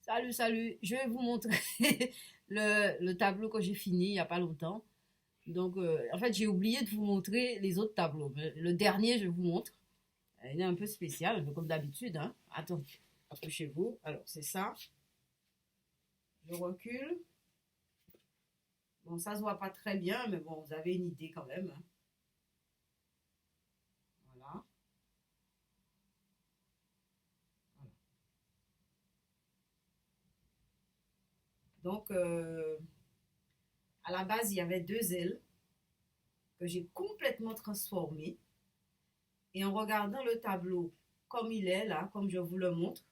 Salut, salut. Je vais vous montrer le tableau que j'ai fini il n'y a pas longtemps. Donc, en fait, j'ai oublié de vous montrer les autres tableaux. Mais le dernier, je vous montre. Il est un peu spécial, un peu comme d'habitude, hein. Attends, approchez-vous. Alors, c'est ça. Je recule. Bon, ça se voit pas très bien, mais bon, vous avez une idée quand même, hein. Voilà. Voilà. Donc, à la base, il y avait deux ailes que j'ai complètement transformées. Et en regardant le tableau comme il est là, comme je vous le montre,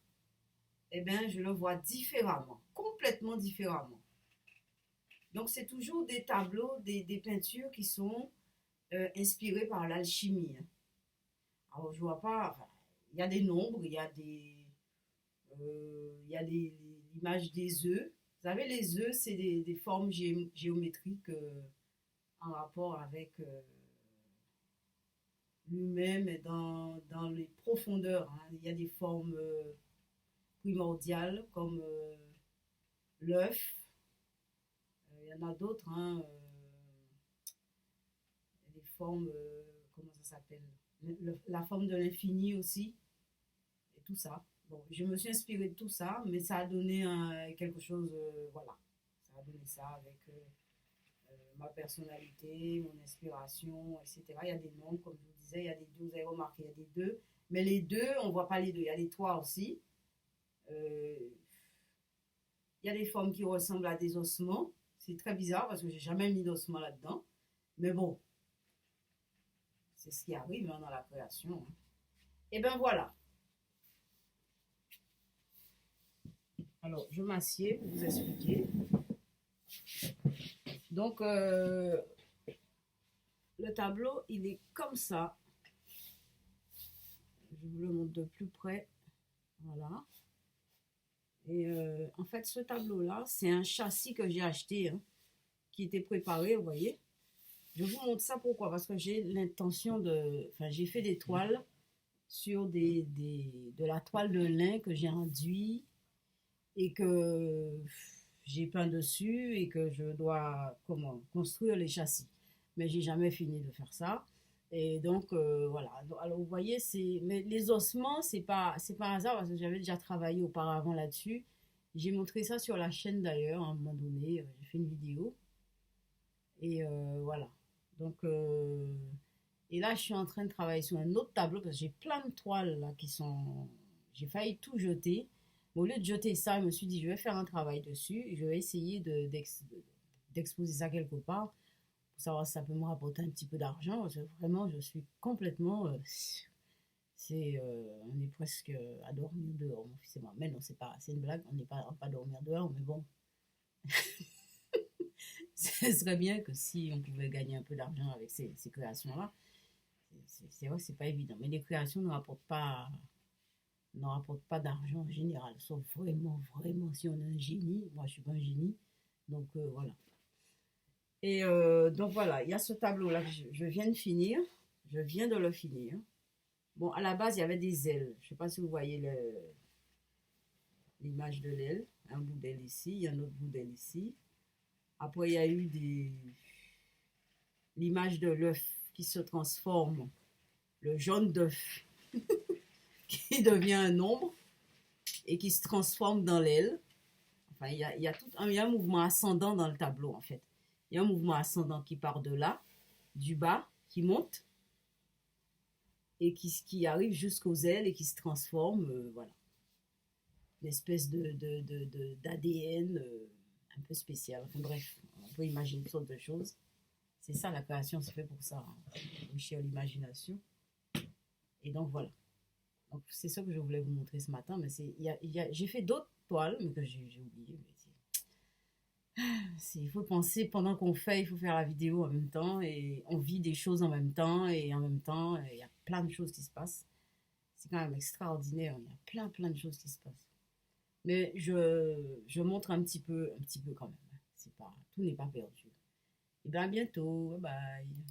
eh bien, je le vois différemment, complètement différemment. Donc, c'est toujours des tableaux, des peintures qui sont inspirées par l'alchimie, hein. Alors, je vois pas, enfin, il y a des nombres, il y a l'image des œufs. Vous savez, les œufs, c'est des formes géométriques en rapport avec lui-même et dans les profondeurs, hein. Il y a des formes primordiales comme l'œuf. Il y en a d'autres, hein, des formes, comment ça s'appelle, la forme de l'infini aussi, et tout ça. Bon, je me suis inspirée de tout ça, mais ça a donné quelque chose, voilà. Ça a donné ça avec ma personnalité, mon inspiration, etc. Il y a des noms, comme je vous disais, il y a des deux, vous avez remarqué, il y a des deux. Mais les deux, on ne voit pas les deux. Il y a les trois aussi. Euh, il y a des formes qui ressemblent à des ossements. C'est très bizarre parce que j'ai jamais mis d'ossements là-dedans. Mais bon, c'est ce qui arrive, hein, dans la création, hein. Et ben voilà. Alors, je m'assieds pour vous expliquer. Donc, le tableau, il est comme ça. Je vous le montre de plus près. Voilà. Et en fait, ce tableau-là, c'est un châssis que j'ai acheté, hein, qui était préparé, vous voyez. Je vous montre ça pourquoi? Parce que j'ai l'intention de... Enfin, j'ai fait des toiles sur de la toile de lin que j'ai enduit et que j'ai peint dessus et que je dois construire les châssis. Mais j'ai jamais fini de faire ça. Et donc, voilà. Alors, vous voyez, mais les ossements, c'est pas un hasard parce que j'avais déjà travaillé auparavant là-dessus. J'ai montré ça sur la chaîne d'ailleurs, à un moment donné. J'ai fait une vidéo. Et voilà. Donc, et là, je suis en train de travailler sur un autre tableau parce que j'ai plein de toiles là qui sont. J'ai failli tout jeter. Mais au lieu de jeter ça, je me suis dit, je vais faire un travail dessus. Je vais essayer d'exposer ça quelque part pour savoir si ça peut me rapporter un petit peu d'argent. Parce que vraiment, je suis complètement. On est presque à dormir dehors, mon fils et moi. Mais non, c'est une blague. On n'est pas à dormir dehors, mais bon, ce serait bien que si on pouvait gagner un peu d'argent avec ces créations-là. C'est vrai que c'est pas évident. Mais les créations ne rapportent pas d'argent en général. Sauf vraiment, vraiment, si on est un génie. Moi, je suis pas un génie. Donc, voilà. Et donc, voilà. Il y a ce tableau-là que je viens de finir. Je viens de le finir. Bon, à la base, il y avait des ailes. Je ne sais pas si vous voyez l'image de l'aile. Un bout d'aile ici, il y a un autre bout d'aile ici. Après, il y a eu l'image de l'œuf qui se transforme, le jaune d'œuf qui devient un ombre et qui se transforme dans l'aile. Enfin, il y a un mouvement ascendant dans le tableau, en fait. Il y a un mouvement ascendant qui part de là, du bas, qui monte et qui arrive jusqu'aux ailes et qui se transforme, voilà. Une espèce d'ADN un peu spécial. Enfin, bref, on peut imaginer toutes sortes de choses. C'est ça, la création, c'est fait pour ça, hein. Toucher à l'imagination. Et donc, voilà. Donc, c'est ça que je voulais vous montrer ce matin. Mais j'ai fait d'autres toiles, mais que j'ai oublié. Il faut penser pendant qu'on fait, il faut faire la vidéo en même temps. Et on vit des choses en même temps. Et en même temps, il y a plein de choses qui se passent. C'est quand même extraordinaire. Il y a plein, plein de choses qui se passent. Mais je montre un petit peu quand même. Tout n'est pas perdu. Et bien à bientôt. Bye bye.